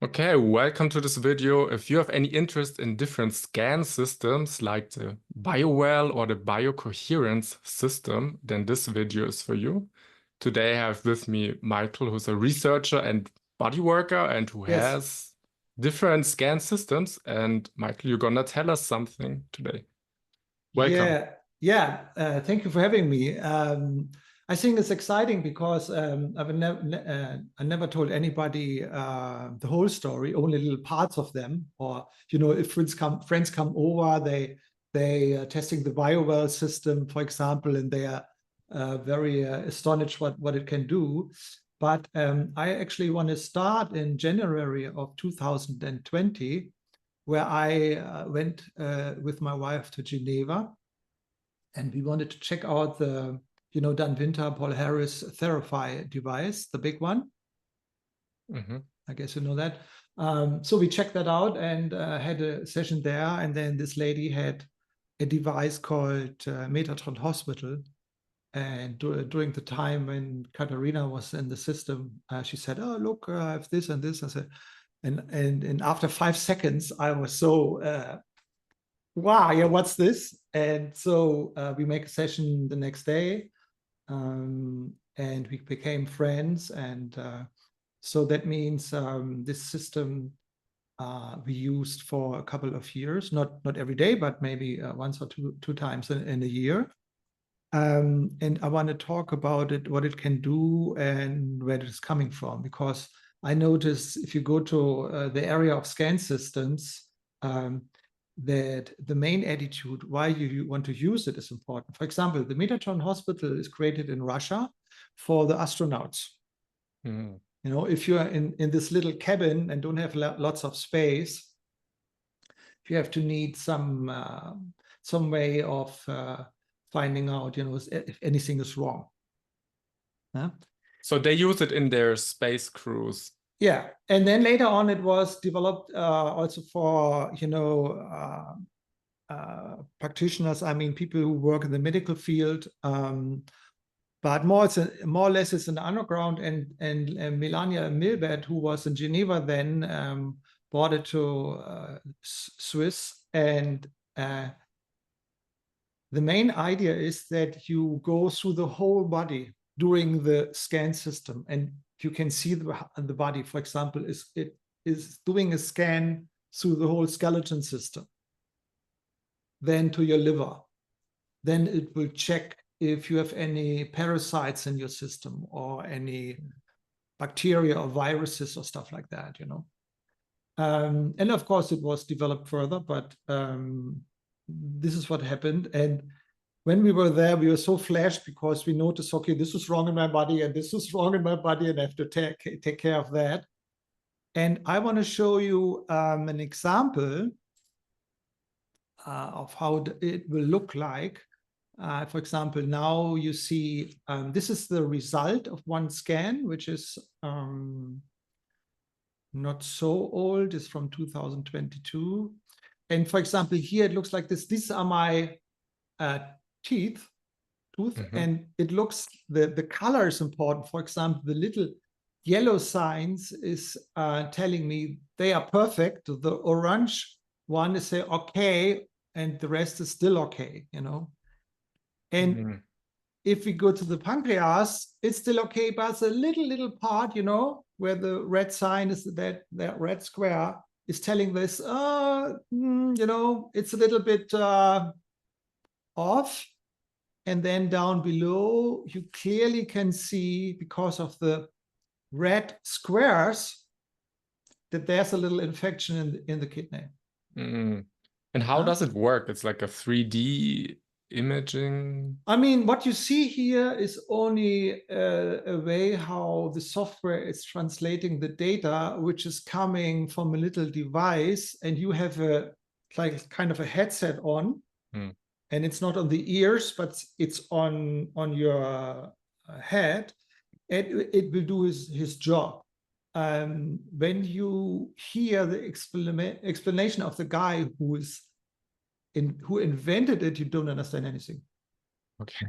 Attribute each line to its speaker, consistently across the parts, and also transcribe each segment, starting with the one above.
Speaker 1: Okay, welcome to this video. If you have any interest in different scan systems like the Biowell or the Biocoherence system, then this video is for you. Today I have with me Michael, who's a researcher and body worker and who
Speaker 2: Yes.
Speaker 1: has different scan systems. And Michael, you're gonna tell us something today. Welcome.
Speaker 2: Yeah. Thank you for having me. I think it's exciting because I never told anybody the whole story, only little parts of them. Or if friends come over, they are testing the Biowell system, for example, and they are very astonished what it can do. But I actually want to start in January of 2020, where I went with my wife to Geneva, and we wanted to check out the, Dan Winter, Paul Harris Therapy device, the big one. I guess you know that. So we checked that out and had a session there. And then this lady had a device called Metatron Hospital. And during the time when Katharina was in the system, she said, "Oh, look, I have this and this." I said, and after 5 seconds, I was so wow, yeah, what's this? And so we make a session the next day, and we became friends. And so that means this system we used for a couple of years, not every day, but maybe once or two times in a year. And I want to talk about it, what it can do and where it is coming from, because I notice if you go to the area of scan systems, that the main attitude why you want to use it is important. For example, the Metatron Hospital is created in Russia for the astronauts. If you're in this little cabin and don't have lots of space, you have to need some way of finding out, if anything is wrong.
Speaker 1: So they use it in their space crews.
Speaker 2: Yeah, and then later on, it was developed also for practitioners. I mean, people who work in the medical field, but more or less it's in the underground. And Melania Milbert, who was in Geneva then, brought it to Swiss. And the main idea is that you go through the whole body during the scan system, and you can see the body, for example, is doing a scan through the whole skeleton system, then to your liver. Then it will check if you have any parasites in your system or any bacteria or viruses or stuff like that, And of course, it was developed further, but this is what happened. And when we were there, we were so flashed because we noticed, okay, this is wrong in my body and this is wrong in my body, and I have to take care of that. And I want to show you an example of how it will look like. For example, now you see, this is the result of one scan, which is not so old. It's from 2022. And for example, here it looks like this. These are my tooth, and it looks, the color is important. For example, the little yellow signs is telling me they are perfect. The orange one is say okay, and the rest is still okay, And if we go to the pancreas, it's still okay, but it's a little part, where the red sign is, that red square is telling this, it's a little bit off. And then down below, you clearly can see, because of the red squares, that there's a little infection in the kidney.
Speaker 1: And how does it work? It's like a 3D imaging?
Speaker 2: I mean, what you see here is only a way how the software is translating the data, which is coming from a little device, and you have a kind of a headset on. And it's not on the ears, but it's on your head, and it will do his job. When you hear the explanation of the guy who invented it, you don't understand anything.
Speaker 1: Okay.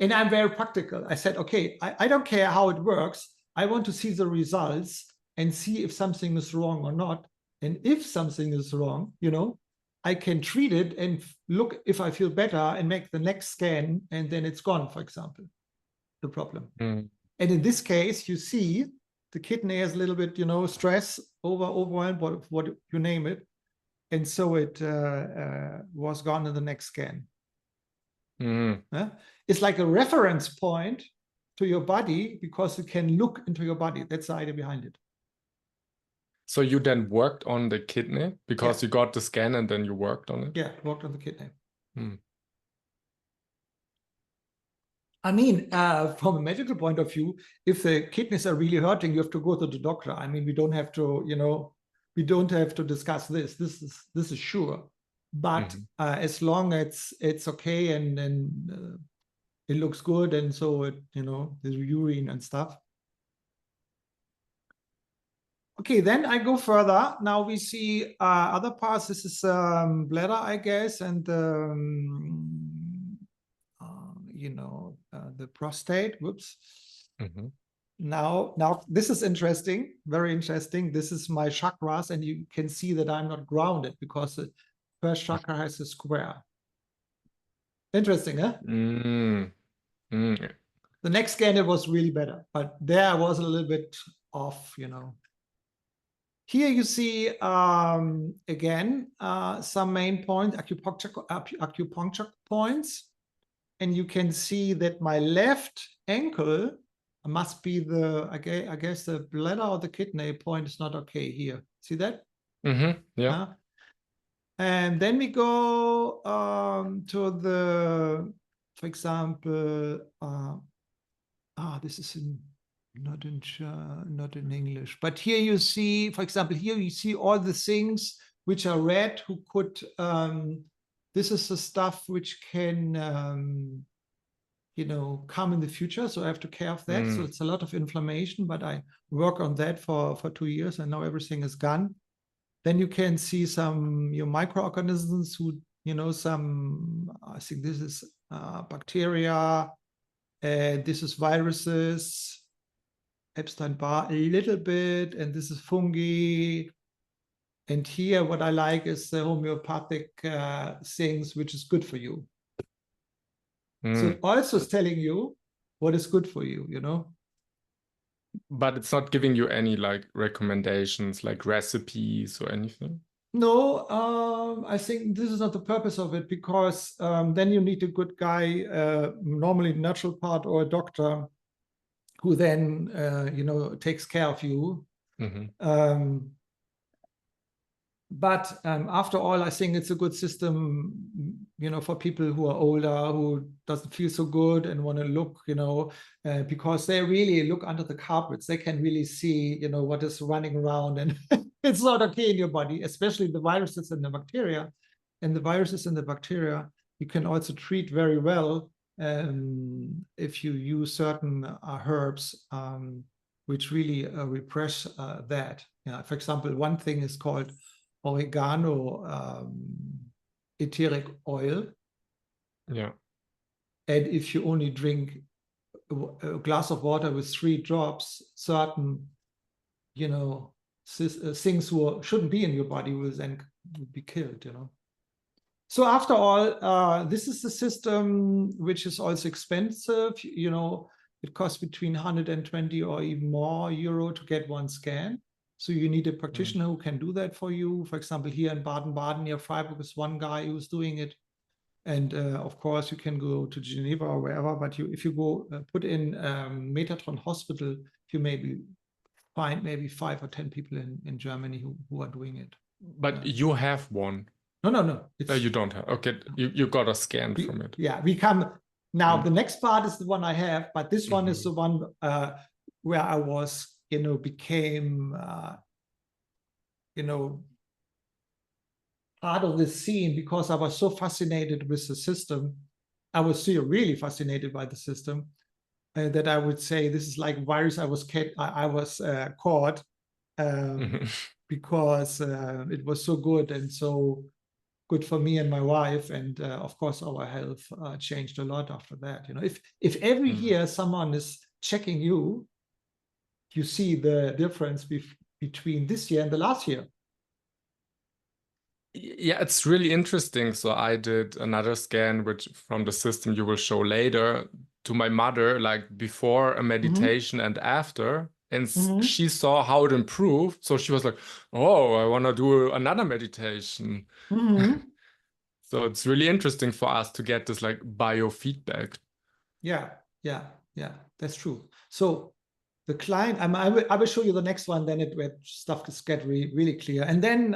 Speaker 2: And I'm very practical. I said, okay, I don't care how it works. I want to see the results. and see if something is wrong or not. And if something is wrong, I can treat it and look if I feel better and make the next scan, and then it's gone, for example, the problem.
Speaker 1: Mm.
Speaker 2: And in this case, you see the kidney has a little bit, stress, overwhelmed, what you name it. And so it was gone in the next scan.
Speaker 1: Mm.
Speaker 2: It's like a reference point to your body because you can look into your body. That's the idea behind it.
Speaker 1: So you then worked on the kidney because you got the scan and then you worked on it?
Speaker 2: Yeah, worked on the kidney.
Speaker 1: Mm.
Speaker 2: I mean, from a medical point of view, if the kidneys are really hurting, you have to go to the doctor. I mean, we don't have to, we don't have to discuss this. This is sure. But as long as it's okay and it looks good, and so it, the urine and stuff. Okay, then I go further. Now we see other parts. This is bladder, I guess, and the prostate. Whoops. Now this is interesting, very interesting. This is my chakras, and you can see that I'm not grounded because the first chakra has a square. Interesting, huh? The next scan, it was really better, but there I was a little bit off, Here you see, again, some main points, acupuncture points. And you can see that my left ankle must be I guess the bladder or the kidney point is not okay here. See that?
Speaker 1: Yeah.
Speaker 2: And then we go to the, for example, this is not in English, but here you see, for example, here you see all the things which are red who could, this is the stuff which can, come in the future. So I have to care of that. So it's a lot of inflammation, but I work on that for 2 years and now everything is gone. Then you can see some microorganisms who, some, I think this is bacteria, this is viruses, Epstein-Barr a little bit, and this is fungi. And here what I like is the homeopathic things, which is good for you. So it also is telling you what is good for you,
Speaker 1: But it's not giving you any recommendations, like recipes or anything?
Speaker 2: No, I think this is not the purpose of it, because then you need a good guy, normally natural part or a doctor, who then, takes care of you. But after all, I think it's a good system, for people who are older, who doesn't feel so good and want to look, because they really look under the carpets. They can really see, what is running around, and it's not okay in your body, especially the viruses and the bacteria. And the viruses and the bacteria, you can also treat very well if you use certain herbs, which really repress that. For example, one thing is called oregano etheric oil.
Speaker 1: Yeah.
Speaker 2: And if you only drink a glass of water with 3 drops, certain, things shouldn't be in your body will then be killed, So after all, this is the system which is also expensive. It costs between 120 or even more euro to get one scan. So you need a practitioner who can do that for you. For example, here in Baden-Baden near Freiburg is one guy who's doing it. And of course, you can go to Geneva or wherever. But if you go put in Metatron Hospital, you maybe find maybe 5 or 10 people in Germany who are doing it.
Speaker 1: But you have one.
Speaker 2: No.
Speaker 1: You don't have. Okay, you got a scan from it.
Speaker 2: Yeah, we come now. The next part is the one I have, but this one is the one where I was, became, part of the scene, because I was so fascinated with the system. I was still really fascinated by the system, that I would say this is like virus. I was caught because it was so good and so good for me and my wife, and of course our health changed a lot after that. If every year someone is checking you, you see the difference between this year and the last year.
Speaker 1: Yeah, it's really interesting. So I did another scan, which from the system you will show later, to my mother, like before a meditation and after. And she saw how it improved. So she was like, oh, I want to do another meditation. So it's really interesting for us to get this like biofeedback.
Speaker 2: Yeah, that's true. So the client, I will show you the next one, then where stuff gets really clear. And then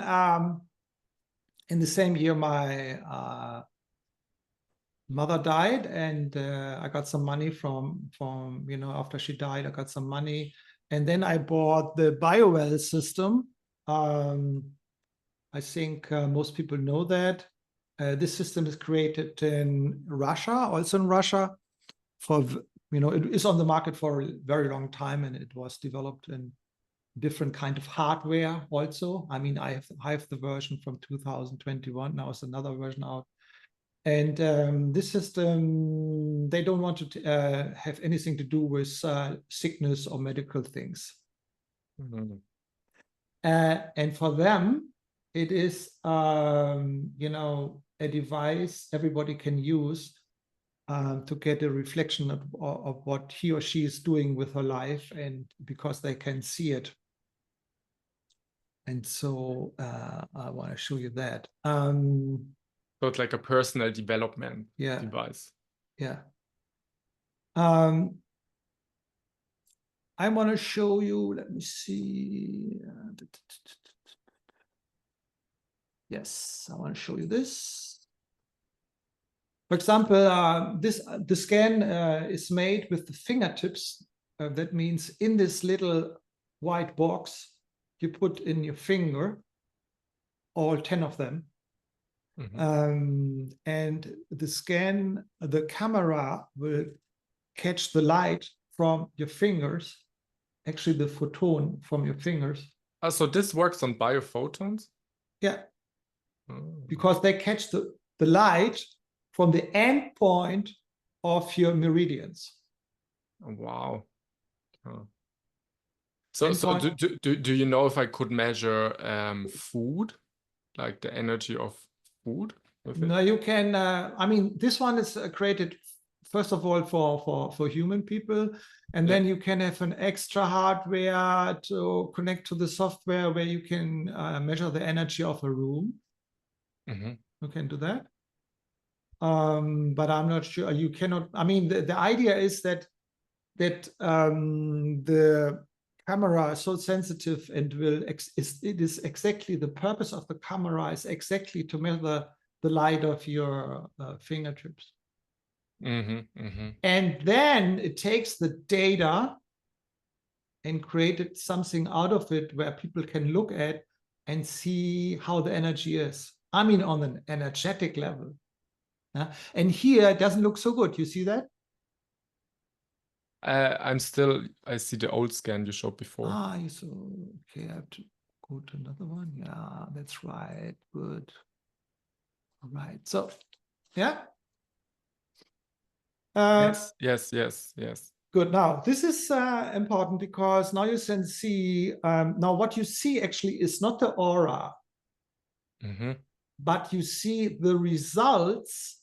Speaker 2: in the same year, my mother died, and I got some money from after she died, I got some money, and then I bought the Biowell system. I think most people know that. This system is created in Russia, also in Russia. It is on the market for a very long time, and it was developed in different kind of hardware also. I mean, I have the version from 2021. Now is another version out. And this system, they don't want to have anything to do with sickness or medical things. And for them, it is, a device everybody can use to get a reflection of what he or she is doing with her life, and because they can see it. And so I want to show you that.
Speaker 1: So it's like a personal development device.
Speaker 2: Yeah. I want to show you, let me see. Yes, I want to show you this. For example, the scan is made with the fingertips. That means in this little white box, you put in your finger, all 10 of them. And the camera will catch the light from your fingers, actually the photon from your fingers.
Speaker 1: So this works on biophotons?
Speaker 2: Yeah, because they catch the light from the end point of your meridians.
Speaker 1: Wow. So do you know if I could measure food, like the energy of food with it?
Speaker 2: No, you can. I mean, this one is created first of all for human people, and then you can have an extra hardware to connect to the software where you can measure the energy of a room. You can do that. But I'm not sure. You cannot. I mean, the idea is that the camera is so sensitive and it is exactly the purpose of the camera is exactly to measure the light of your fingertips. And then it takes the data and created something out of it where people can look at and see how the energy is. I mean, on an energetic level. And here it doesn't look so good. You see that?
Speaker 1: I see the old scan you showed before.
Speaker 2: Okay, I have to go to another one. Yeah, that's right. Good. All right. So, yeah.
Speaker 1: Yes.
Speaker 2: Good. Now, this is important because now you can see, now what you see actually is not the aura, but you see the results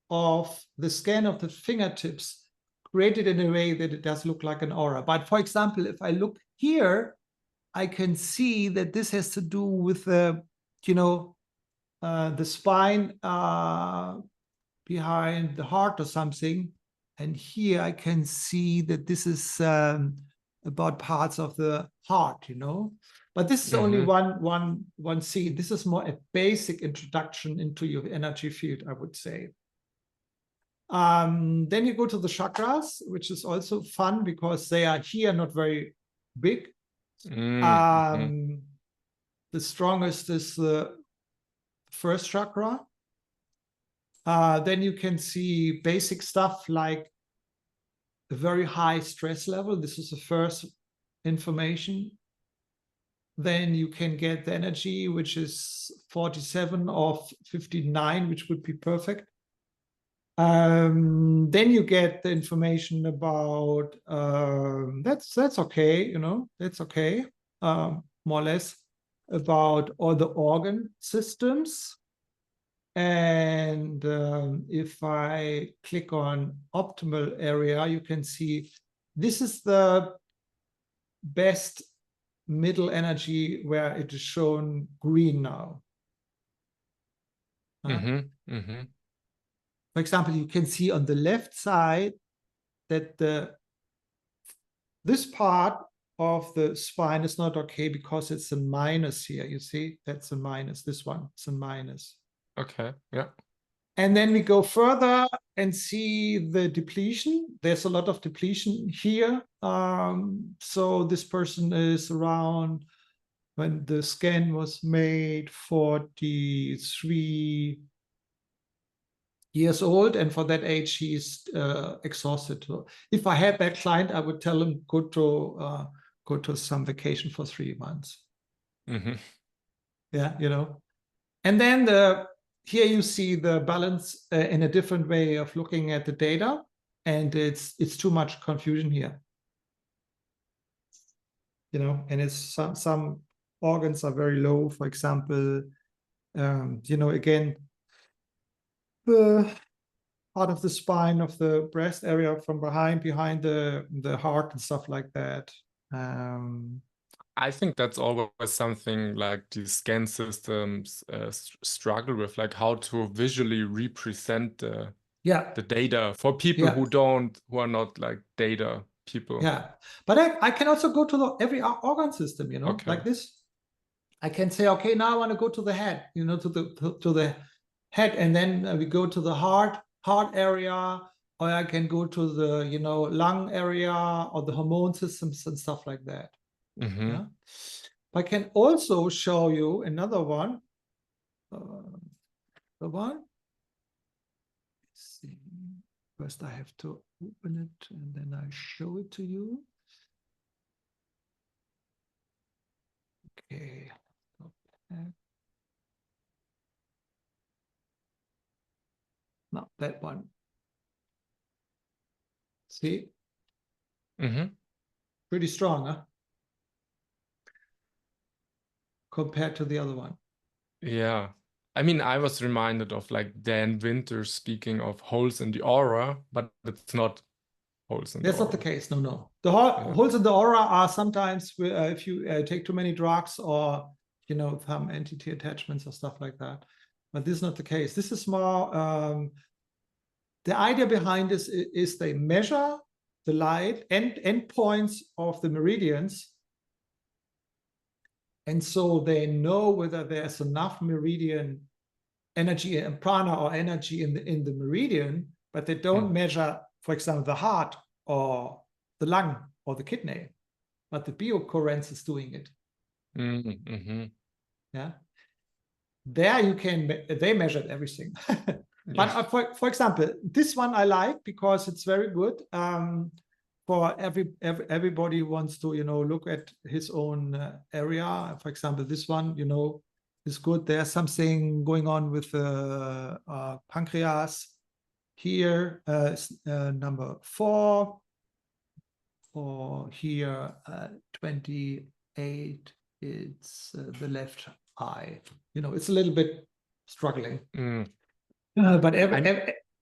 Speaker 2: of the scan of the fingertips created in a way that it does look like an aura. But for example, if I look here, I can see that this has to do with the spine behind the heart or something. And here I can see that this is about parts of the heart, But this is only one scene. This is more a basic introduction into your energy field, I would say. Then you go to the chakras, which is also fun because they are here not very big. The strongest is the first chakra. Then you can see basic stuff like a very high stress level. This is the first information. Then you can get the energy, which is 47 or 59, which would be perfect. Then you get the information about that's okay, that's okay. more or less, about all the organ systems. And if I click on optimal area, you can see this is the best middle energy where it is shown green now. For example, you can see on the left side that this part of the spine is not okay because it's a minus here. You see, that's a minus. This one is a minus.
Speaker 1: Okay, yeah.
Speaker 2: And then we go further and see the depletion. There's a lot of depletion here. So this person is around, when the scan was made, 43 years old, and for that age he's exhausted. So if I had that client, I would tell him go to some vacation for 3 months. Yeah, you know. And then here you see the balance in a different way of looking at the data, and it's too much confusion here. You know, and it's some organs are very low. For example, you know, again, the part of the spine of the breast area from behind the heart and stuff like that.
Speaker 1: I think that's always something like these scan systems struggle with, like how to visually represent the data for people who are not like data people.
Speaker 2: Yeah, but I can also go to every organ system, you know, like this. I can say, okay, now I want to go to the head, you know, to the head, and then we go to the heart area, or I can go to the, you know, lung area or the hormone systems and stuff like that. Yeah. I can also show you another one. The one. Let's see. First, I have to open it and then I show it to you. Okay. Not that one. See? Pretty strong, huh? Compared to the other one.
Speaker 1: Yeah. I mean, I was reminded of like Dan Winter speaking of holes in the aura, but it's not holes in the aura.
Speaker 2: That's not the case. No. The holes in the aura are sometimes if you take too many drugs or, you know, some entity attachments or stuff like that. But this is not the case. This is more, the idea behind this is they measure the light endpoints of the meridians. And so they know whether there's enough meridian energy and prana or energy in the meridian, but they don't measure, for example, the heart or the lung or the kidney, but the biocoherence is doing it. Yeah. There you can, they measured everything. But for example, this one I like because it's very good. For everybody who wants to, you know, look at his own area. For example, this one, you know, is good. There's something going on with the pancreas here, number 4, or here 28. It's the left eye. You know, it's a little bit struggling. But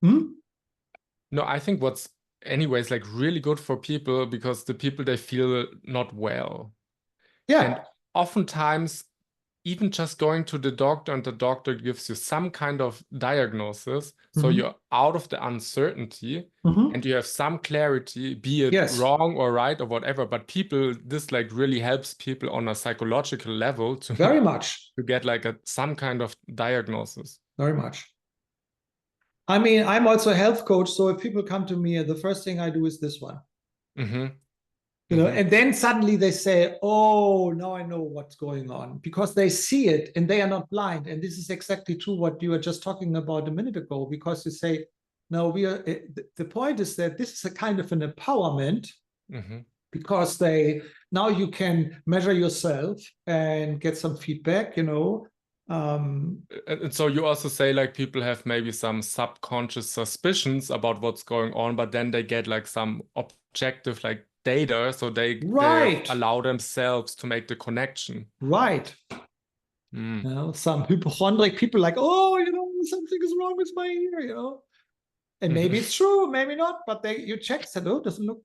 Speaker 1: no, I think what's anyways like really good for people, because the people, they feel not well.
Speaker 2: Yeah.
Speaker 1: And oftentimes even just going to the doctor and the doctor gives you some kind of diagnosis, so you're out of the uncertainty and you have some clarity, be it wrong or right or whatever. But people, this like really helps people on a psychological level to
Speaker 2: very much
Speaker 1: to get like some kind of diagnosis.
Speaker 2: Very much. I mean, I'm also a health coach, so if people come to me, the first thing I do is this one. You know, and then suddenly they say, oh, now I know what's going on, because they see it and they are not blind. And this is exactly true what you were just talking about a minute ago, because you say, no, we are, the point is that this is a kind of an empowerment, because now you can measure yourself and get some feedback, you know.
Speaker 1: And so you also say like people have maybe some subconscious suspicions about what's going on, but then they get like some objective like data, so they
Speaker 2: Right.
Speaker 1: allow themselves to make the connection.
Speaker 2: Right.
Speaker 1: Mm.
Speaker 2: You know, some hypochondriac people like, oh, you know, something is wrong with my ear, you know. And maybe it's true, maybe not, but you check, said, oh, doesn't look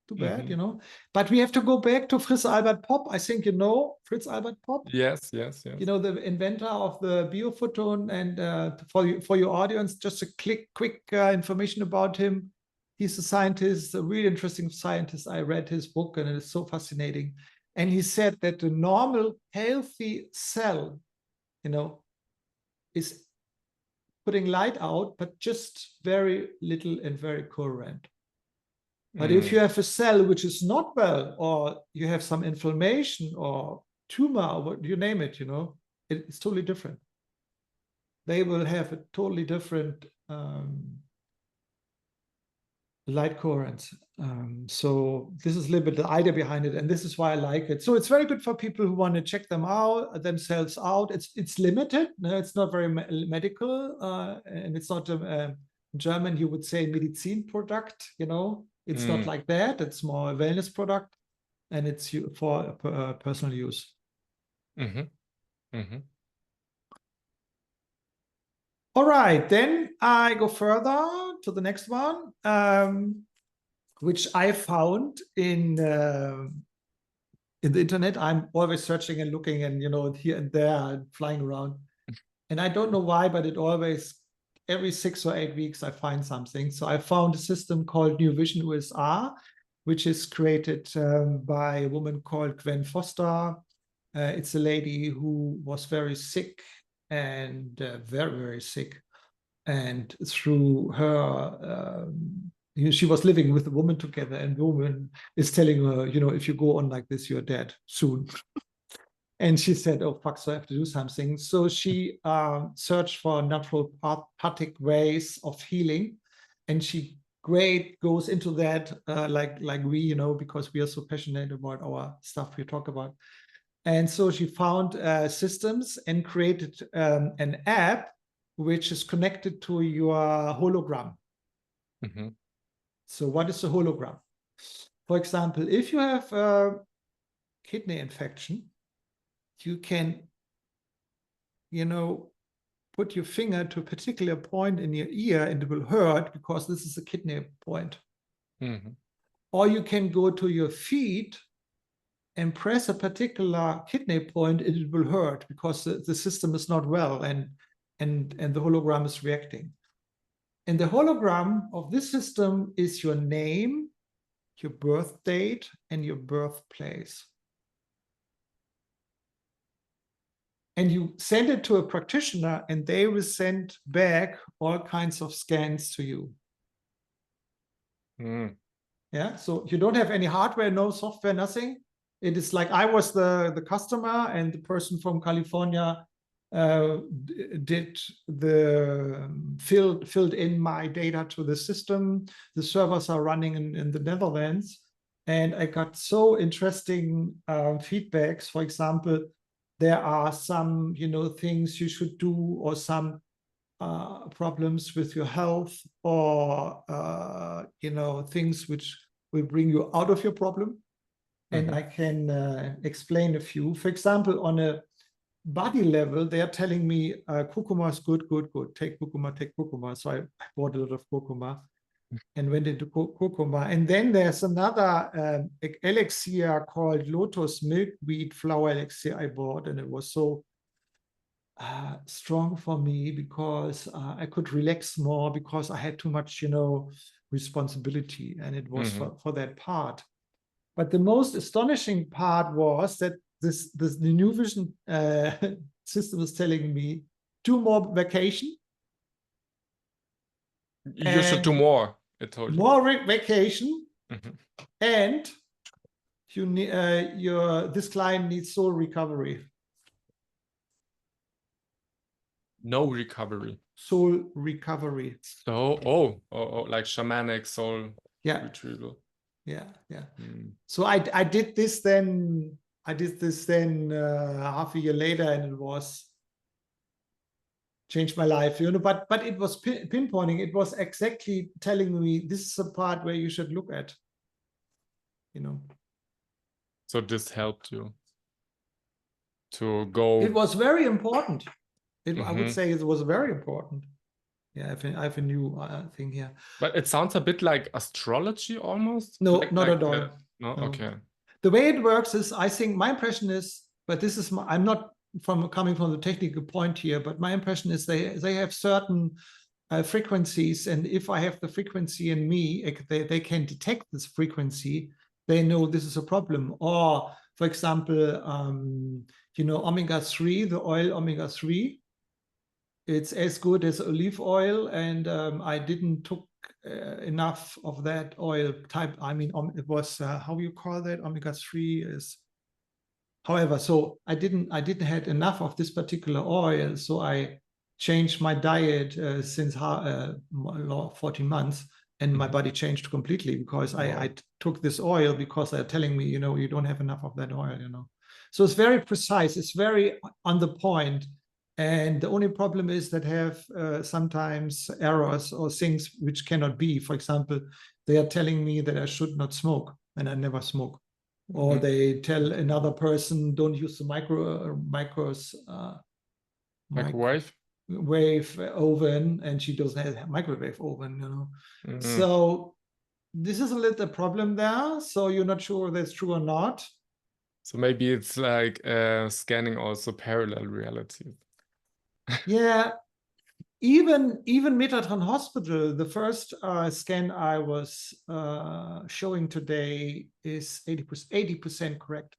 Speaker 2: too bad, you know. But we have to go back to Fritz Albert Popp. I think you know Fritz Albert Popp.
Speaker 1: Yes, yes, yes.
Speaker 2: You know, the inventor of the biophoton. And for your audience, just a quick information about him. He's a scientist, a really interesting scientist. I read his book and it is so fascinating. And he said that the normal healthy cell, you know, is putting light out, but just very little and very coherent. But if you have a cell which is not well, or you have some inflammation or tumor, or what you name it, you know, it's totally different. They will have a totally different light coherence. So this is a little bit the idea behind it, and this is why I like it. So it's very good for people who want to check themselves out. It's limited. No, it's not very medical, and it's not in German you would say Medizin product. You know, it's not like that. It's more a wellness product, and it's for personal use. All right, then I go further to the next one, which I found in the internet. I'm always searching and looking, and you know, here and there, and flying around, and I don't know why, but it always every 6 or 8 weeks I find something. So I found a system called NuVision USA, which is created by a woman called Gwen Foster. It's a lady who was very sick and very, very sick. And through her, she was living with a woman together, and the woman is telling her, you know, if you go on like this, you're dead soon. And she said, oh, fuck, so I have to do something. So she searched for naturopathic ways of healing. And she goes into that like we, you know, because we are so passionate about our stuff we talk about. And so she found systems and created an app which is connected to your hologram. So what is a hologram? For example, if you have a kidney infection, you can, you know, put your finger to a particular point in your ear and it will hurt because this is a kidney point. Or you can go to your feet and press a particular kidney point and it will hurt because the system is not well and the hologram is reacting. And the hologram of this system is your name, your birth date, and your birthplace. And you send it to a practitioner and they will send back all kinds of scans to you. Yeah, so you don't have any hardware, no software, nothing. It is like I was the customer and the person from California did filled in my data to the system. The servers are running in the Netherlands, and I got so interesting feedbacks. For example, there are some, you know, things you should do, or some problems with your health, or you know, things which will bring you out of your problem. And I can explain a few. For example, on a body level, they are telling me curcuma is good. Take curcuma. So I bought a lot of curcuma and went into curcuma. And then there's another elixir called lotus milkweed flower elixir I bought, and it was so strong for me because I could relax more because I had too much, you know, responsibility, and it was for that part. But the most astonishing part was that the NuVision system is telling me, do more vacation.
Speaker 1: You should do more, it told you.
Speaker 2: More vacation, and you need, this client needs soul recovery.
Speaker 1: No recovery.
Speaker 2: Soul recovery.
Speaker 1: So, like shamanic soul retrieval.
Speaker 2: Yeah. So I did this then. half a year later, and it was changed my life, you know. But it was pinpointing. It was exactly telling me this is a part where you should look at. you know.
Speaker 1: So this helped you to go.
Speaker 2: It was very important. I would say it was very important. Yeah, I have a new thing here.
Speaker 1: But it sounds a bit like astrology almost.
Speaker 2: No,
Speaker 1: like,
Speaker 2: not
Speaker 1: like
Speaker 2: at all.
Speaker 1: No,
Speaker 2: No.
Speaker 1: okay.
Speaker 2: The way it works is, I think my impression is, but this is I'm not coming from the technical point here, but my impression is they have certain frequencies, and if I have the frequency in me, they can detect this frequency. They know this is a problem. Or, for example, you know, omega-3, the oil omega-3, it's as good as olive oil, and I didn't took enough of that oil type. I mean, it was how you call that? Omega-3 is. However, so I didn't had enough of this particular oil, so I changed my diet since 14 months, and my body changed completely, because I took this oil because they're telling me, you know, you don't have enough of that oil, you know. So it's very precise, it's very on the point. And the only problem is that have sometimes errors or things which cannot be. For example, they are telling me that I should not smoke, and I never smoke. Or they tell another person, don't use the microwave oven, and she doesn't have a microwave oven, you know. So this is a little problem there. So you're not sure if that's true or not.
Speaker 1: So maybe it's like scanning also parallel realities.
Speaker 2: Yeah, even Metatron Hospital, the first scan I was showing today is 80% correct.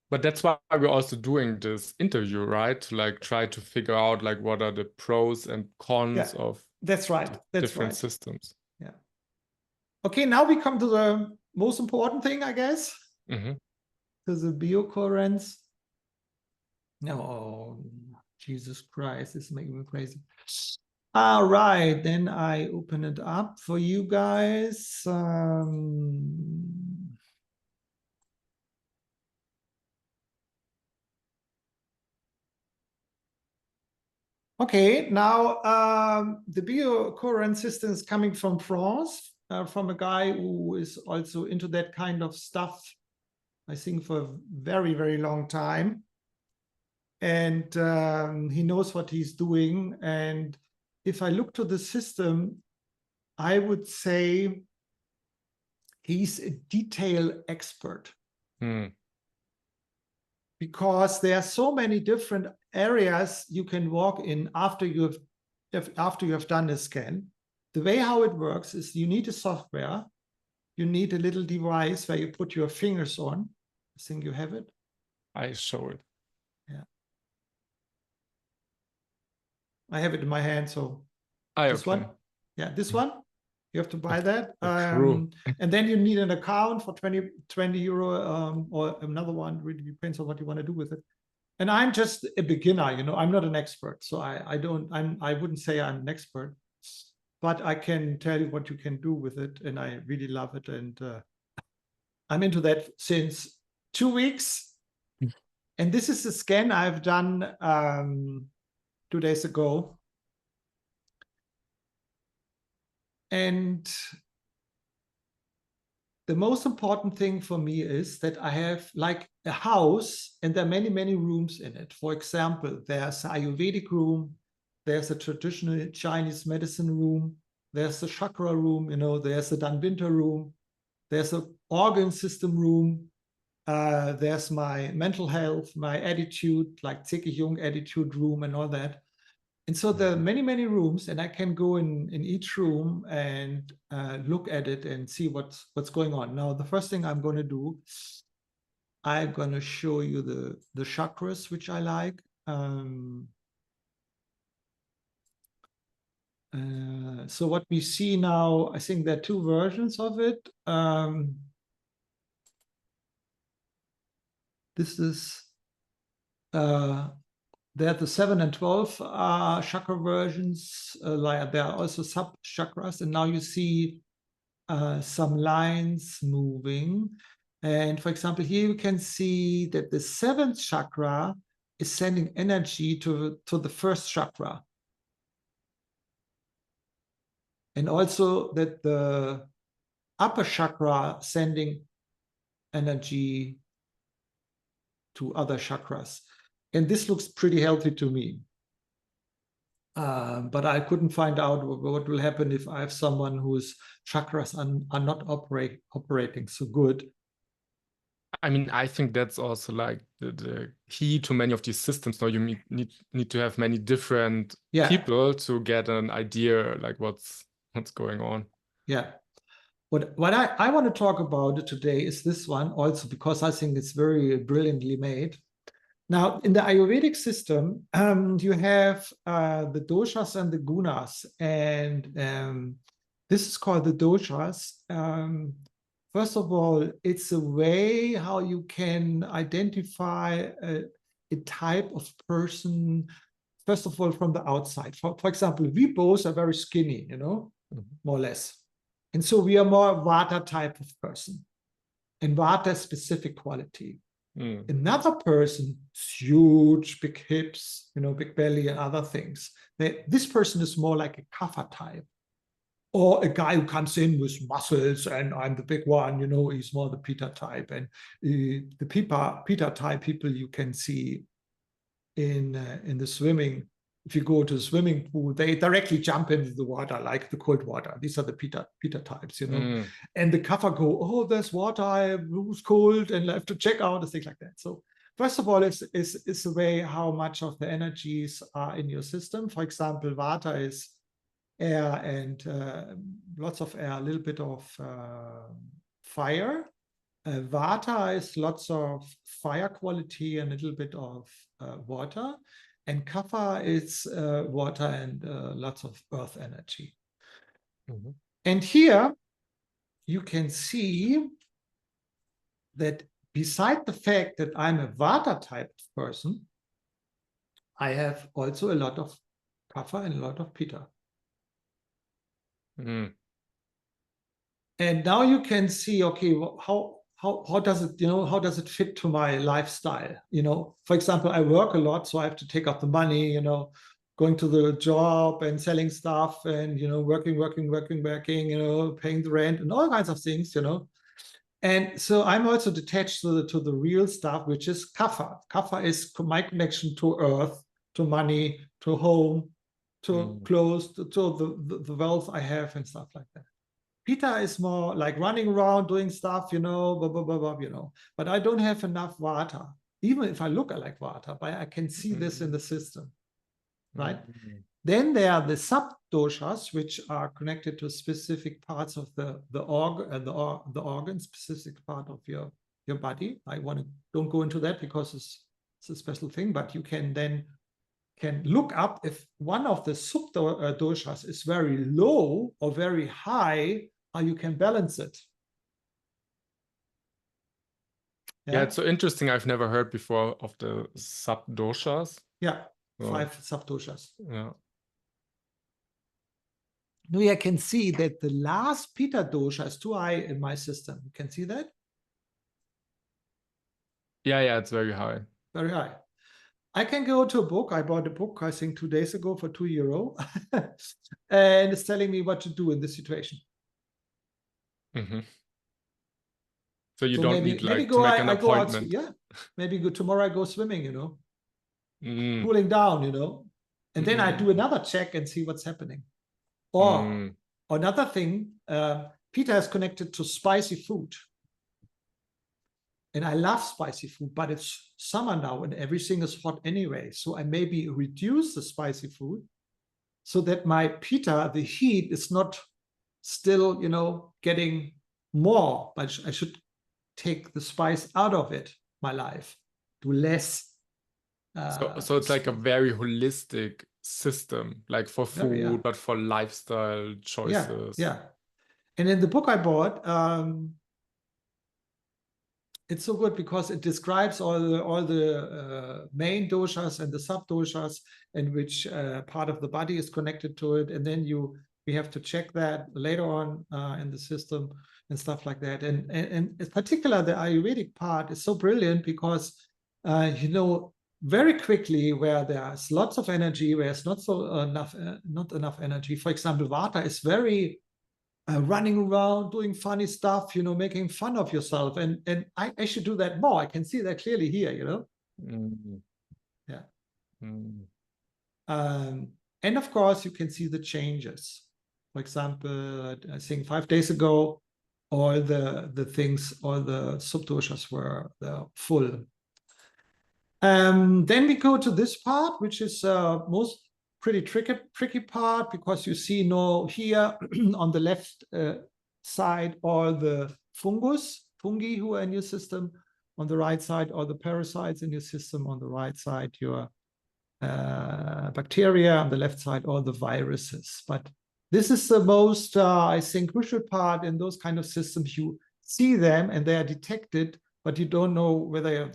Speaker 1: But that's why we're also doing this interview, right? To like try to figure out like what are the pros and cons of
Speaker 2: that's right. That's
Speaker 1: different
Speaker 2: right.
Speaker 1: systems.
Speaker 2: Yeah. Okay, now we come to the most important thing, I guess. To the biocoherence. Oh, Jesus Christ, this is making me crazy. All right, then I open it up for you guys. Okay, now the biocoherence system is coming from France, from a guy who is also into that kind of stuff, I think, for a very, very long time. And he knows what he's doing. And if I look to the system, I would say he's a detail expert. Because there are so many different areas you can walk in after you have done a scan. The way how it works is you need a software, you need a little device where you put your fingers on. I think you have it.
Speaker 1: I show it.
Speaker 2: Yeah. I have it in my hand, so this one. Yeah, this one. You have to buy that. And then you need an account for 20 euro, or another one, really depends on what you want to do with it. And I'm just a beginner, you know, I'm not an expert. So I wouldn't say I'm an expert, but I can tell you what you can do with it. And I really love it. And I'm into that since 2 weeks. And this is a scan I've done 2 days ago. And the most important thing for me is that I have like a house, and there are many, many rooms in it. For example, there's an Ayurvedic room, there's a traditional Chinese medicine room, there's a chakra room, you know, there's a Danvinter room, there's an organ system room, there's my mental health, my attitude, like Zeke Jung attitude room and all that. And so there are many, many rooms, and I can go in each room and look at it and see what's going on. Now, the first thing I'm going to do, I'm going to show you the chakras, which I like. So what we see now, I think there are 2 versions of it. This is there are the 7 and 12 chakra versions. Like there are also sub chakras, and now you see some lines moving. And for example, here you can see that the 7th chakra is sending energy to the 1st chakra. And also that the upper chakra sending energy to other chakras. And this looks pretty healthy to me. But I couldn't find out what will happen if I have someone whose chakras are not operating so good.
Speaker 1: I mean, I think that's also like the key to many of these systems. Now you need to have many different people to get an idea like what's going on.
Speaker 2: Yeah. What I want to talk about today is this one also, because I think it's very brilliantly made. Now, in the Ayurvedic system, you have the doshas and the gunas, and this is called the doshas. First of all, it's a way how you can identify a type of person, first of all, from the outside. For example, we both are very skinny, more or less. And so we are more Vata type of person, and Vata specific quality. Another person, huge, big hips, big belly and other things. This person is more like a Kapha type, or a guy who comes in with muscles and I'm the big one, he's more the Pitta type. And the Pitta type people you can see in the swimming. If you go to the swimming pool, they directly jump into the water, like the cold water. These are the Pitta types, And the Kapha go, oh, there's water, who's cold, and I have to check out and things like that. So first of all, it's the way how much of the energies are in your system. For example, Vata is air and lots of air, a little bit of fire. Vata is lots of fire quality and a little bit of water. And Kapha is water and lots of earth energy. And here you can see that beside the fact that I'm a Vata type of person, I have also a lot of Kapha and a lot of Pitta. And now you can see, okay, how does it, how does it fit to my lifestyle? For example, I work a lot, so I have to take out the money, going to the job and selling stuff and, working, paying the rent and all kinds of things, And so I'm also detached to the real stuff, which is Kapha. Kapha is my connection to earth, to money, to home, to clothes, to the wealth I have and stuff like that. Pitta is more like running around doing stuff, blah, blah, blah, blah, But I don't have enough Vata. Even if I look like Vata, but I can see this in the system, right? Then there are the sub-doshas, which are connected to specific parts of the organ, specific part of your body. Don't go into that because it's a special thing, but you can look up if one of the sub-doshas is very low or very high, how you can balance it.
Speaker 1: Yeah, it's so interesting. I've never heard before of the sub-doshas.
Speaker 2: Yeah, 5 sub-doshas.
Speaker 1: Yeah.
Speaker 2: Now I can see that the last Pitta dosha is too high in my system. You can see that?
Speaker 1: Yeah, it's very high.
Speaker 2: Very high. I can go to a book. I bought a book, I think 2 days ago for €2. And it's telling me what to do in this situation.
Speaker 1: So you don't need to make an appointment.
Speaker 2: Maybe tomorrow I go swimming, cooling down, and then I do another check and see what's happening. Or another thing, Pitta is connected to spicy food. And I love spicy food, but it's summer now and everything is hot anyway. So I maybe reduce the spicy food so that my Pitta, the heat, is not still, getting more, but I should take the spice out of it, my life, do less.
Speaker 1: So it's like a very holistic system, like for food, but for lifestyle choices.
Speaker 2: Yeah. And in the book I bought, it's so good because it describes all the main doshas and the sub-doshas and which part of the body is connected to it. And then we have to check that later on in the system and stuff like that. And in particular, the Ayurvedic part is so brilliant because, very quickly where there's lots of energy, where it's not enough energy. For example, Vata is very running around, doing funny stuff, making fun of yourself. And I should do that more. I can see that clearly here, Yeah. And of course, you can see the changes. For example, I think 5 days ago, all the subdoshas were full. Then we go to this part, which is most pretty tricky part, because you see here on the left side all the fungi who are in your system, on the right side all the parasites in your system, on the right side your bacteria, on the left side all the viruses. But this is the most, I think, crucial part in those kind of systems. You see them and they are detected, but you don't know whether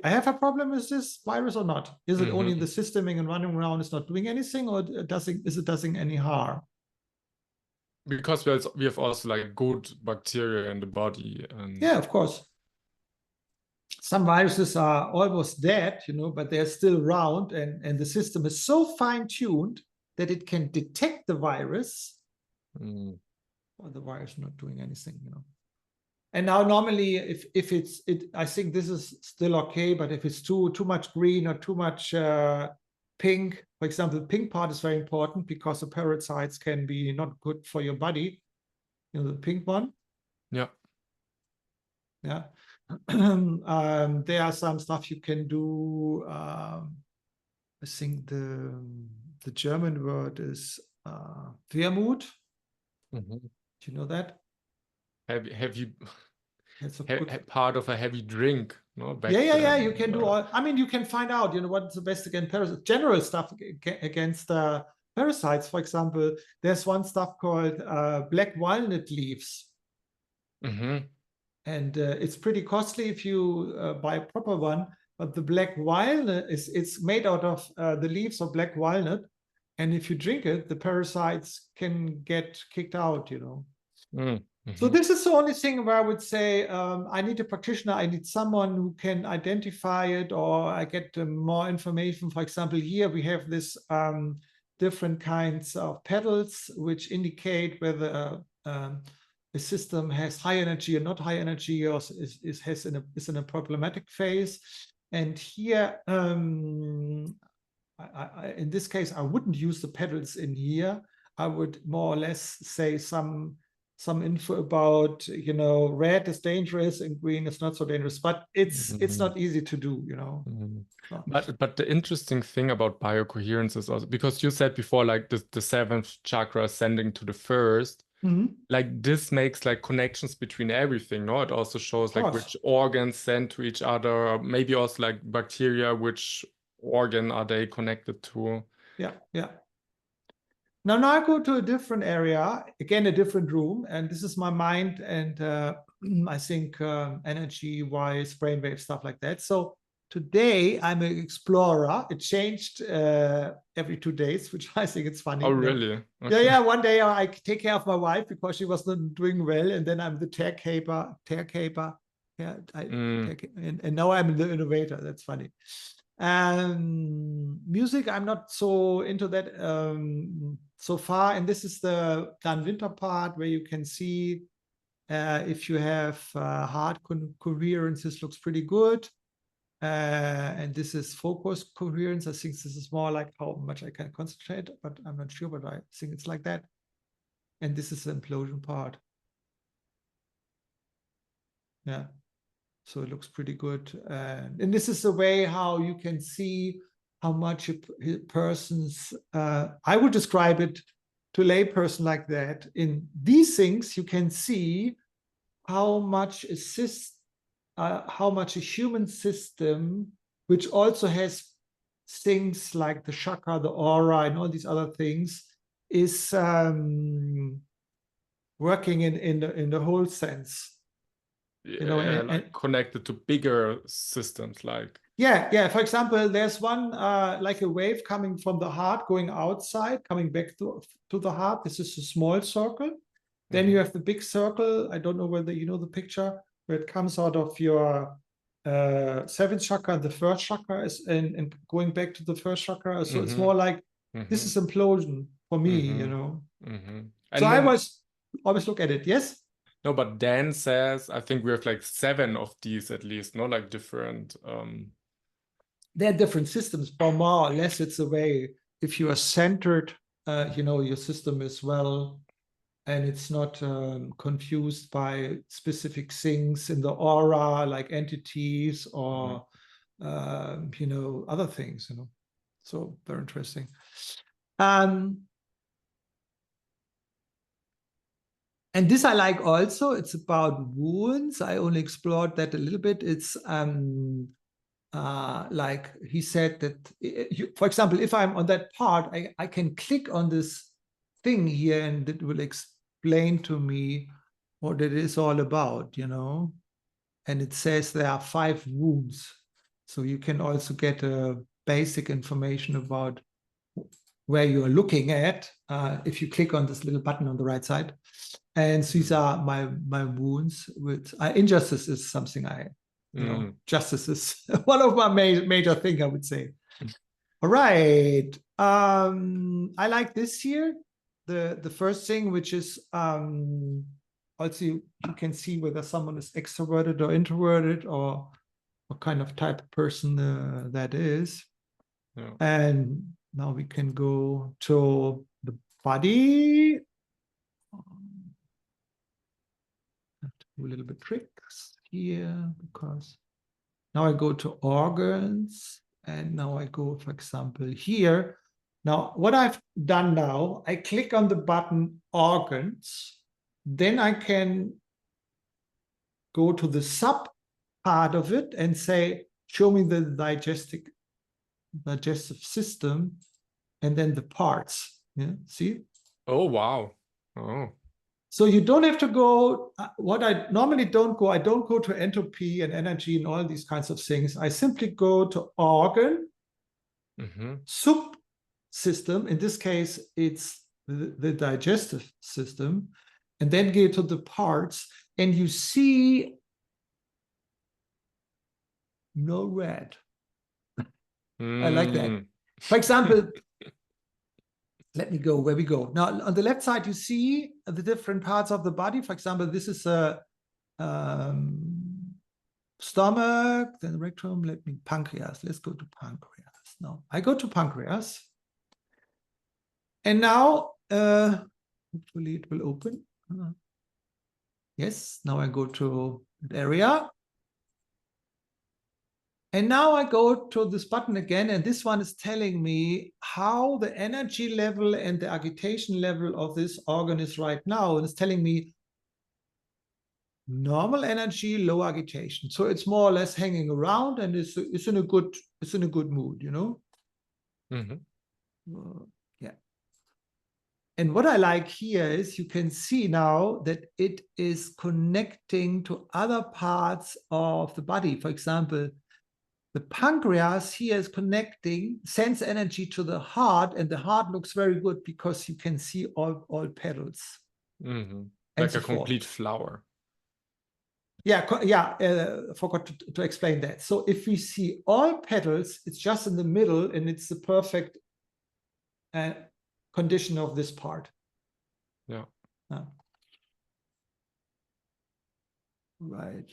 Speaker 2: I have a problem with this virus or not. Is it only in the systeming and running around, it's not doing anything, or is it doing any harm?
Speaker 1: Because we have also like good bacteria in the body. And
Speaker 2: yeah, of course. Some viruses are almost dead, but they're still around, and the system is so fine-tuned that it can detect the virus, or the virus not doing anything, And now normally, if I think this is still okay, but if it's too much green or too much pink, for example, the pink part is very important because the parasites can be not good for your body. The pink one.
Speaker 1: Yeah.
Speaker 2: Yeah. There are some stuff you can do. I think the German word is Wermut. Do you know that?
Speaker 1: Have you part of a heavy drink? No,
Speaker 2: yeah. You can do all. I mean, you can find out. What's the best against parasites. General stuff against parasites. For example, there's one stuff called black walnut leaves. And it's pretty costly if you buy a proper one. But the black walnut it's made out of the leaves of black walnut, and if you drink it, the parasites can get kicked out. So this is the only thing where I would say I need a practitioner. I need someone who can identify it, or I get more information. For example, here we have this different kinds of pedals which indicate whether the system has high energy or not high energy, or is in a problematic phase. And here, in this case, I wouldn't use the pedals in here. I would more or less say some info about, red is dangerous and green is not so dangerous, but it's not easy to do,
Speaker 1: But the interesting thing about biocoherence is also, because you said before, like the seventh chakra ascending to the first, like this makes like connections between everything, no? It also shows like which organs send to each other, maybe also like bacteria, which organ are they connected to?
Speaker 2: Yeah. Now I go to a different area, again, a different room, and this is my mind, and I think energy-wise, brainwave, stuff like that. So today I'm an explorer. It changed every 2 days, which I think it's funny.
Speaker 1: Oh, really? Okay.
Speaker 2: Yeah. One day I take care of my wife because she wasn't doing well, and then I'm the caregiver. Yeah, and now I'm the innovator. That's funny. Music, I'm not so into that so far. And this is the Winter part where you can see if you have heart coherence, this looks pretty good. And this is focus coherence. I think this is more like how much I can concentrate, but I'm not sure, but I think it's like that. And this is the implosion part. Yeah. So it looks pretty good. And this is the way how you can see how much a person's, I would describe it to a lay person like that. In these things, you can see how much a human system, which also has things like the chakra, the aura, and all these other things, is working in the whole sense.
Speaker 1: Like connected to bigger systems, like
Speaker 2: for example, there's one like a wave coming from the heart going outside, coming back to the heart. This is a small circle. Then you have the big circle. I don't know whether you know the picture, where it comes out of your seventh chakra. The first chakra is and going back to the first chakra. So it's more like this is implosion for me, So I
Speaker 1: then,
Speaker 2: always look at it. Yes.
Speaker 1: no, but Dan says, I think we have like 7 of these at least, no, like different.
Speaker 2: There are different systems, but more or less it's a way, if you are centered, your system is well, and it's not confused by specific things in the aura, like entities or, other things, So very interesting. And this I like also. It's about wounds. I only explored that a little bit. It's like he said that, for example, if I'm on that part, I can click on this thing here and it will explain to me what it is all about, And it says there are 5 wounds. So you can also get a basic information about where you're looking at if you click on this little button on the right side. And these are my wounds. With injustice is something justice is one of my major thing, I would say. All right. I like this here. The first thing, which is also you can see whether someone is extroverted or introverted or what kind of type of person that is.
Speaker 1: Yeah.
Speaker 2: And now we can go to the body. Have to do a little bit tricks here because now I go to organs and now I go, for example, here. Now, what I've done now, I click on the button organs, then I can go to the sub part of it and say, show me the digestive system and then the parts. Yeah, see?
Speaker 1: Oh, wow. Oh.
Speaker 2: So you don't have to go, what I normally don't go, I don't go to entropy and energy and all these kinds of things. I simply go to organ, subsystem. In this case, it's the digestive system. And then get to the parts and you see no red. I like that. For example, let me go where we go. Now, on the left side, you see the different parts of the body. For example, this is a stomach, then rectum, pancreas. Let's go to pancreas. Now, I go to pancreas. And now, hopefully it will open. Yes, now I go to that area. And now I go to this button again, and this one is telling me how the energy level and the agitation level of this organ is right now. And it's telling me normal energy, low agitation. So it's more or less hanging around and it's in a good mood, Yeah. And what I like here is you can see now that it is connecting to other parts of the body. For example, the pancreas here is connecting sense energy to the heart, and the heart looks very good because you can see all petals.
Speaker 1: Like a complete flower.
Speaker 2: Yeah, forgot to explain that. So if we see all petals, it's just in the middle, and it's the perfect condition of this part.
Speaker 1: Yeah.
Speaker 2: Right.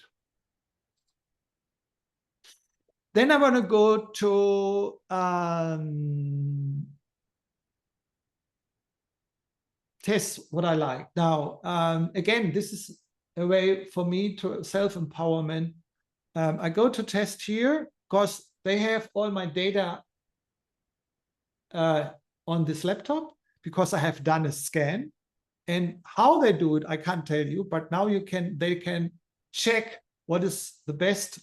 Speaker 2: Then I want to go to test what I like. Now, again, this is a way for me to self-empowerment. I go to test here because they have all my data on this laptop because I have done a scan. And how they do it, I can't tell you, but now they can check what is the best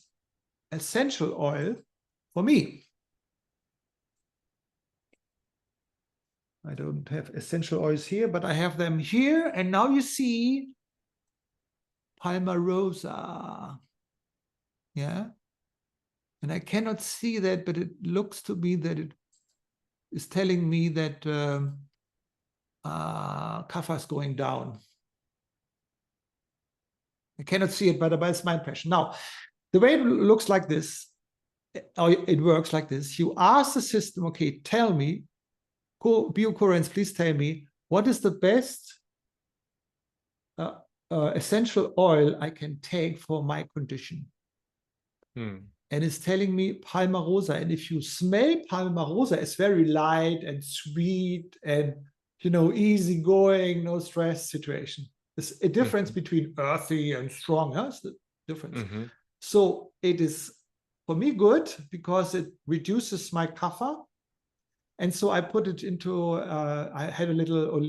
Speaker 2: essential oil for me. I don't have essential oils here, but I have them here. And now you see Palmarosa. Yeah. And I cannot see that, but it looks to me that it is telling me that kapha is going down. I cannot see it, but it's my impression. Now, the way it looks like this, or it works like this, you ask the system, okay, tell me, Biocoherence, please tell me, what is the best essential oil I can take for my condition. And it's telling me Palmarosa. And if you smell Palmarosa, it's very light and sweet and, you know, easygoing, no stress situation. There's a difference between earthy and strong. That's the difference. So it is, for me, good because it reduces my kapha. And so I put it into, I had a little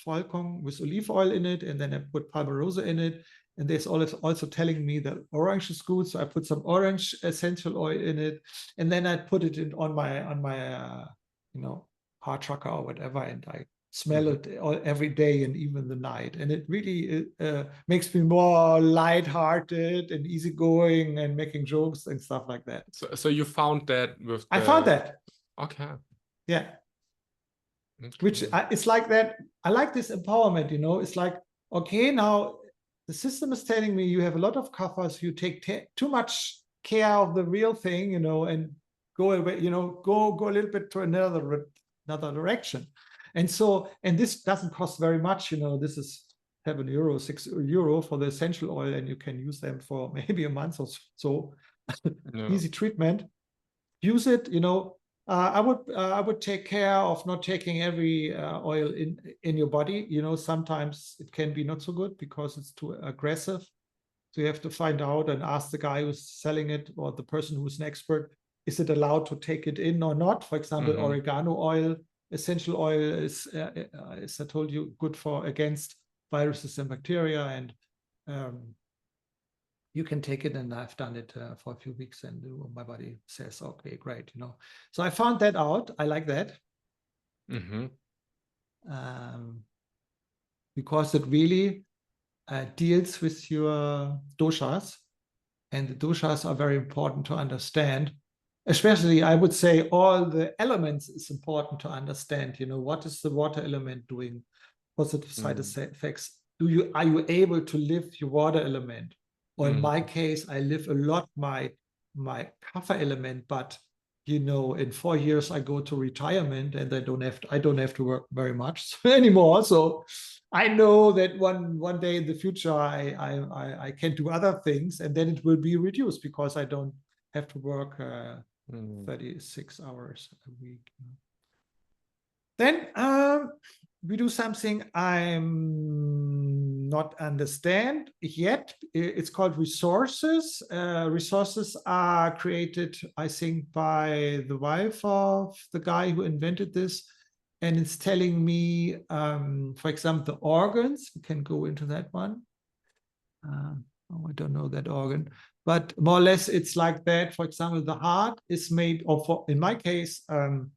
Speaker 2: flacon with olive oil in it, and then I put Palmarosa in it. And there's also telling me that orange is good, so I put some orange essential oil in it, and then I put it on my you know, heart chakra or whatever, and I smell it every day and even the night, and it really makes me more lighthearted and easygoing and making jokes and stuff like that.
Speaker 1: So you found that with
Speaker 2: I found that.
Speaker 1: Okay.
Speaker 2: Yeah. Which it's like that. I like this empowerment. You know, it's like, okay, now the system is telling me you have a lot of kaphas, you take too much care of the real thing, you know, and go away, you know, go a little bit to another direction. And so, and this doesn't cost very much, you know, this is €7, €6 for the essential oil, and you can use them for maybe a month or so. Easy treatment. Use it, you know. I would take care of not taking every oil in your body. You know, sometimes it can be not so good because it's too aggressive. So you have to find out and ask the guy who's selling it or the person who's an expert, is it allowed to take it in or not? For example, oregano oil, essential oil is, as I told you, good for against viruses and bacteria, and you can take it, and I've done it for a few weeks, and my body says, okay, great, you know. So I found that out. I like that. Because it really deals with your doshas, and the doshas are very important to understand. Especially, I would say all the elements is important to understand. You know, what is the water element doing? Positive side effects. Are you able to live your water element? Or in my case, I live a lot my kapha element, but you know, in 4 years I go to retirement, and I don't have to work very much anymore. So I know that one day in the future I can do other things, and then it will be reduced because I don't have to work 36 hours a week. Then we do something I'm not understand yet. It's called resources. Resources are created, I think, by the wife of the guy who invented this. And it's telling me, for example, the organs. We can go into that one. I don't know that organ. But more or less, it's like that. For example, the heart is made of, in my case, the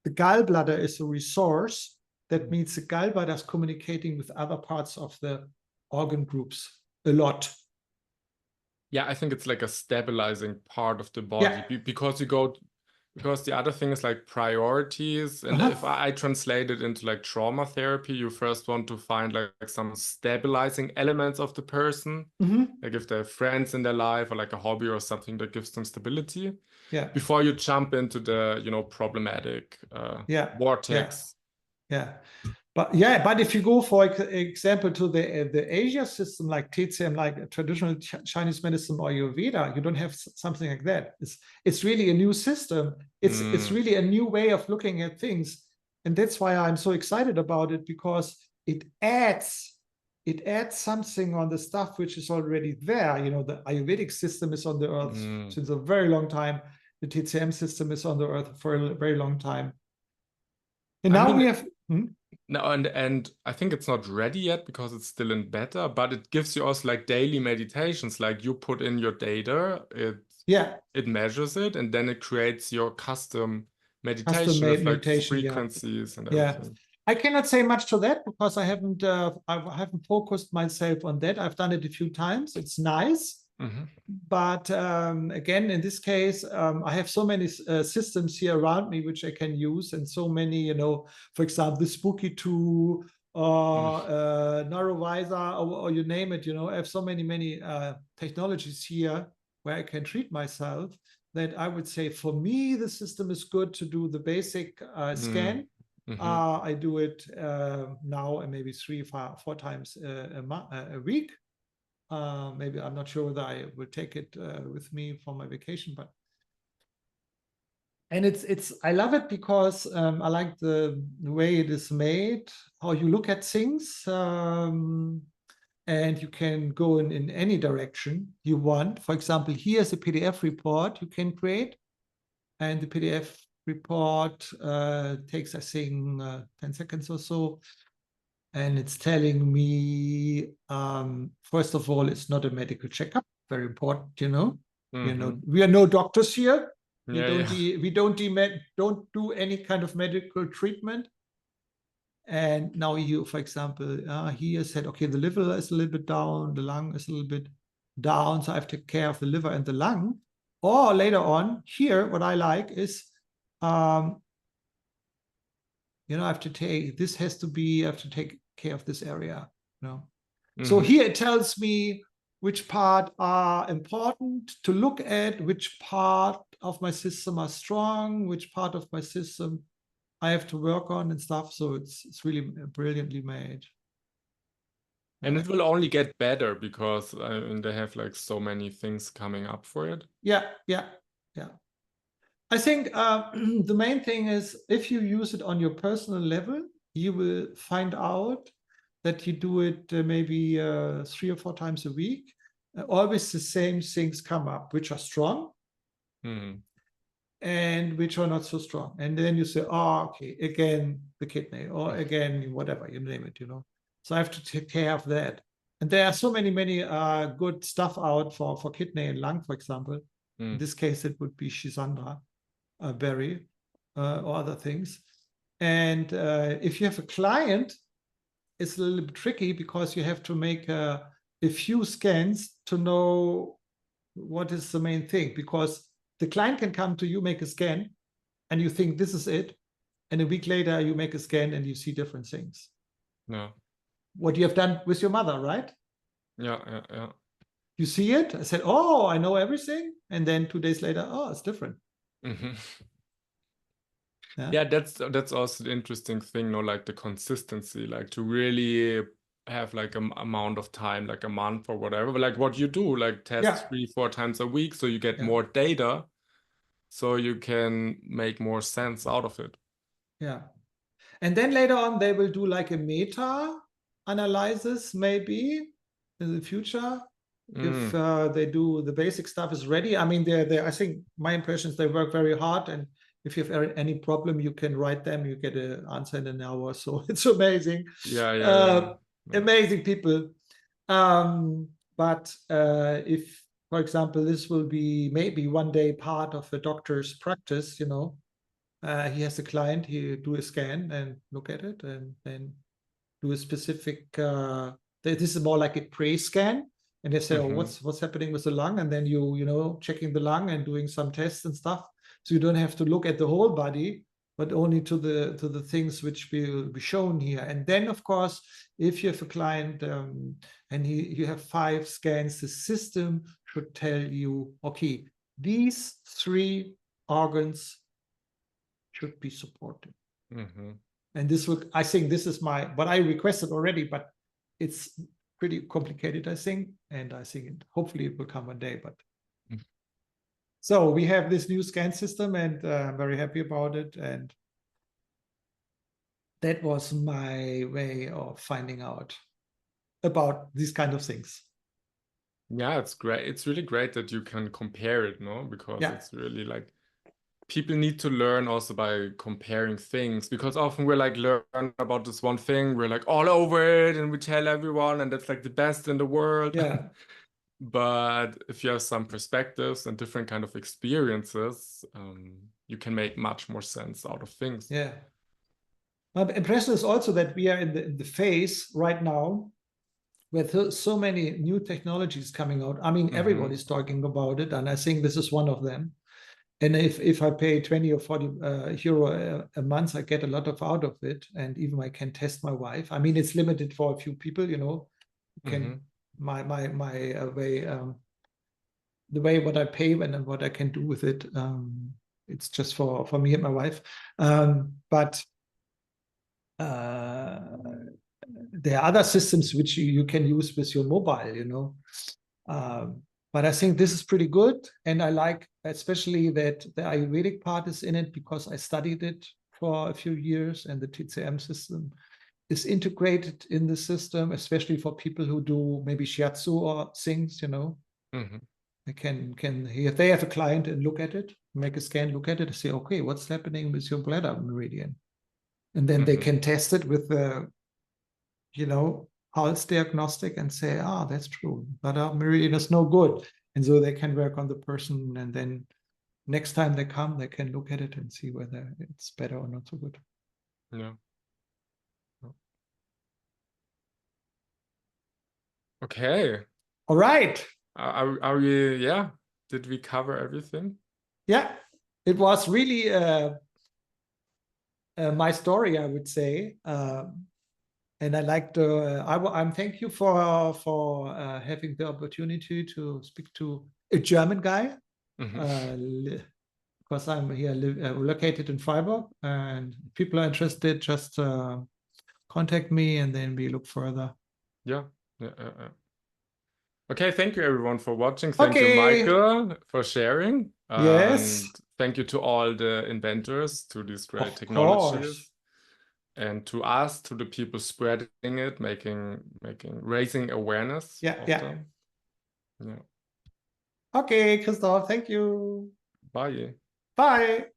Speaker 2: gallbladder is a resource. That means the gallbladder is communicating with other parts of the organ groups a lot.
Speaker 1: Yeah, I think it's like a stabilizing part of the body, because the other thing is like priorities. And if I translate it into like trauma therapy, you first want to find like some stabilizing elements of the person. Like if they have friends in their life or like a hobby or something that gives them stability. Before you jump into the, you know, problematic vortex.
Speaker 2: But if you go, for example, to the Asia system, like TCM, like traditional Chinese medicine or Ayurveda, you don't have something like that. It's really a new system. It's really a new way of looking at things, and that's why I'm so excited about it, because it adds something on the stuff which is already there. You know, the Ayurvedic system is on the earth since a very long time. The TCM system is on the earth for a very long time. And now we have...
Speaker 1: No, and I think it's not ready yet because it's still in beta, but it gives you also like daily meditations. Like you put in your data, it measures it, and then it creates your custom meditation with like frequencies and everything.
Speaker 2: I cannot say much to that because I haven't focused myself on that. I've done it a few times. It's nice. But again, in this case, I have so many systems here around me which I can use, and so many, you know, for example, the Spooky 2 or Neurovisor or you name it, you know, I have so many technologies here where I can treat myself, that I would say for me, the system is good to do the basic scan. I do it now and maybe 3-4 times a week. Maybe I'm not sure whether I will take it with me for my vacation, but it's I love it because I like the way it is made, how you look at things, and you can go in any direction you want. For example, here's a PDF report you can create, and the PDF report takes, I think, 10 seconds or so. And it's telling me, first of all, it's not a medical checkup, very important, you know. We are no doctors here. We don't do any kind of medical treatment. And now you, for example, here said, okay, the liver is a little bit down, the lung is a little bit down, so I have to take care of the liver and the lung. Or later on, here, what I like is, I have to take, I have to take care of this area, you know. So here it tells me which part are important to look at, which part of my system are strong, which part of my system I have to work on and stuff. So it's really brilliantly made.
Speaker 1: And it will only get better because they have like so many things coming up for it.
Speaker 2: Yeah. I think the main thing is if you use it on your personal level, you will find out that you do it maybe 3 or 4 times a week. Always the same things come up, which are strong and which are not so strong. And then you say, oh, okay, again, the kidney, or again, whatever, you name it, you know. So I have to take care of that. And there are so many good stuff out for kidney and lung, for example. In this case, it would be Shisandra berry or other things. And if you have a client, it's a little bit tricky because you have to make a few scans to know what is the main thing, because the client can come to you, make a scan, and you think this is it. And a week later, you make a scan and you see different things.
Speaker 1: Yeah.
Speaker 2: What you have done with your mother, right?
Speaker 1: Yeah.
Speaker 2: You see it. I said, oh, I know everything. And then 2 days later, oh, it's different.
Speaker 1: Yeah, that's also the interesting thing, like the consistency, like to really have like an amount of time, like a month or whatever, but like what you do, like test 3-4 times a week, so you get more data, so you can make more sense out of it.
Speaker 2: Yeah. And then later on, they will do like a meta analysis, maybe in the future, if they do the basic stuff is ready. I mean, I think my impression is they work very hard, and if you have any problem, you can write them, you get an answer in an hour. So it's amazing. Amazing people. But if, for example, this will be maybe one day part of a doctor's practice, you know, he has a client, he do a scan and look at it, and then do a specific, this is more like a pre-scan. And they say, oh, what's happening with the lung? And then you know, checking the lung and doing some tests and stuff. So you don't have to look at the whole body, but only to the things which will be shown here. And then, of course, if you have a client and you have 5 scans, the system should tell you, okay, these 3 organs should be supported. And this will, I think this is what I requested already, but it's pretty complicated, I think. And I think hopefully it will come one day. But so we have this new scan system, and I'm very happy about it. And that was my way of finding out about these kind of things.
Speaker 1: Yeah, it's great. It's really great that you can compare it, no? Because it's really like people need to learn also by comparing things, because often we're like learn about this one thing, we're like all over it and we tell everyone and that's like the best in the world.
Speaker 2: Yeah.
Speaker 1: But if you have some perspectives and different kind of experiences, you can make much more sense out of things.
Speaker 2: Yeah. My impression is also that we are in the phase right now with so many new technologies coming out. I mean, everybody's talking about it, and I think this is one of them. And if I pay 20 or 40 euro a month, I get a lot out of it. And even I can test my wife. I mean, it's limited for a few people, you know. Can my way, the way what I pay and what I can do with it. It's just for me and my wife. But there are other systems which you can use with your mobile, you know. But I think this is pretty good. And I like especially that the Ayurvedic part is in it because I studied it for a few years, and the TCM system is integrated in the system, especially for people who do maybe shiatsu or things, you know.
Speaker 1: Mm-hmm.
Speaker 2: They can if they have a client and look at it, make a scan, look at it, and say, okay, what's happening with your bladder meridian? And then they can test it with the, you know, pulse diagnostic and say, that's true, bladder meridian is no good. And so they can work on the person, and then next time they come, they can look at it and see whether it's better or not so good.
Speaker 1: Yeah. Okay.
Speaker 2: All right.
Speaker 1: Are we, yeah, did we cover everything?
Speaker 2: Yeah, it was really my story, I would say. And I like to, I'm thank you for having the opportunity to speak to a German guy, because I'm here located in Freiburg, and people are interested, just contact me, and then we look further.
Speaker 1: Yeah. Okay, thank you everyone for watching. Thank you,
Speaker 2: Okay.
Speaker 1: Michael, for sharing.
Speaker 2: Yes.
Speaker 1: And thank you to all the inventors, to these great
Speaker 2: Of
Speaker 1: technologies.
Speaker 2: course.
Speaker 1: And to us, to the people spreading it, raising awareness of them. Yeah.
Speaker 2: Okay, Christoph, thank you.
Speaker 1: Bye.
Speaker 2: Bye.